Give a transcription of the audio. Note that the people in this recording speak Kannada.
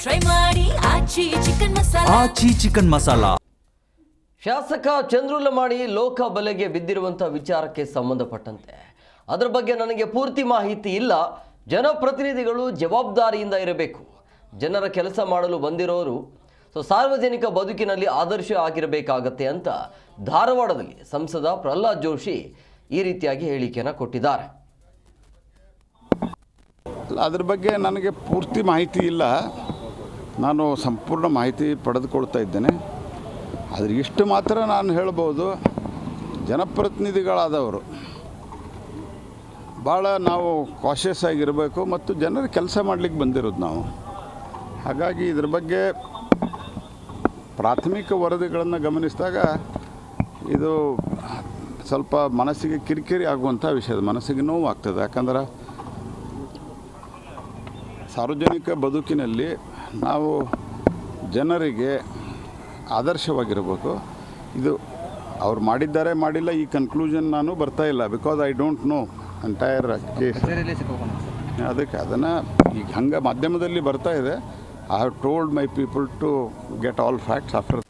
ಟ್ರೈ ಮಾಡಿ ಆಚಿ ಚಿಕನ್ ಮಸಾಲಾ. ಶಾಸಕ ಚಂದ್ರುಲಮಾಣಿ ಲೋಕ ಬಲೆಗೆ ಬಿದ್ದಿರುವಂಥ ವಿಚಾರಕ್ಕೆ ಸಂಬಂಧಪಟ್ಟಂತೆ ಅದರ ಬಗ್ಗೆ ನನಗೆ ಪೂರ್ತಿ ಮಾಹಿತಿ ಇಲ್ಲ. ಜನಪ್ರತಿನಿಧಿಗಳು ಜವಾಬ್ದಾರಿಯಿಂದ ಇರಬೇಕು. ಜನರ ಕೆಲಸ ಮಾಡಲು ಬಂದಿರೋರು ಸಾರ್ವಜನಿಕ ಬದುಕಿನಲ್ಲಿ ಆದರ್ಶ ಆಗಿರಬೇಕಾಗತ್ತೆ ಅಂತ ಧಾರವಾಡದಲ್ಲಿ ಸಂಸದ ಪ್ರಹ್ಲಾದ್ ಜೋಶಿ ಈ ರೀತಿಯಾಗಿ ಹೇಳಿಕೆಯನ್ನು ಕೊಟ್ಟಿದ್ದಾರೆ. ಅದ್ರ ಬಗ್ಗೆ ನನಗೆ ಪೂರ್ತಿ ಮಾಹಿತಿ ಇಲ್ಲ. ನಾನು ಸಂಪೂರ್ಣ ಮಾಹಿತಿ ಪಡೆದುಕೊಳ್ತಾ ಇದ್ದೇನೆ. ಆದರೆ ಇಷ್ಟು ಮಾತ್ರ ನಾನು ಹೇಳ್ಬೋದು, ಜನಪ್ರತಿನಿಧಿಗಳಾದವರು ಭಾಳ ನಾವು ಕಾಷಿಯಸ್ ಆಗಿರಬೇಕು ಮತ್ತು ಜನರ ಕೆಲಸ ಮಾಡಲಿಕ್ಕೆ ಬಂದಿರೋದು ನಾವು. ಹಾಗಾಗಿ ಇದ್ರ ಬಗ್ಗೆ ಪ್ರಾಥಮಿಕ ವರದಿಗಳನ್ನು ಗಮನಿಸಿದಾಗ ಇದು ಸ್ವಲ್ಪ ಮನಸ್ಸಿಗೆ ಕಿರಿಕಿರಿ ಆಗುವಂಥ ವಿಷಯ, ಮನಸ್ಸಿಗೆ ನೋವು ಆಗ್ತದೆ. ಯಾಕಂದ್ರೆ ಸಾರ್ವಜನಿಕ ಬದುಕಿನಲ್ಲಿ ನಾವು ಜನರಿಗೆ ಆದರ್ಶವಾಗಿರಬೇಕು. ಇದು ಅವ್ರು ಮಾಡಿದ್ದಾರೆ ಮಾಡಿಲ್ಲ ಈ ಕನ್ಕ್ಲೂಷನ್ ನಾನು ಬರ್ತಾ ಇಲ್ಲ. Because I don't know entire case. ಅದಕ್ಕೆ ಅದನ್ನು ಈಗ ಹಂಗೆ ಮಾಧ್ಯಮದಲ್ಲಿ ಬರ್ತಾ ಇದೆ. I have told my people to get all facts after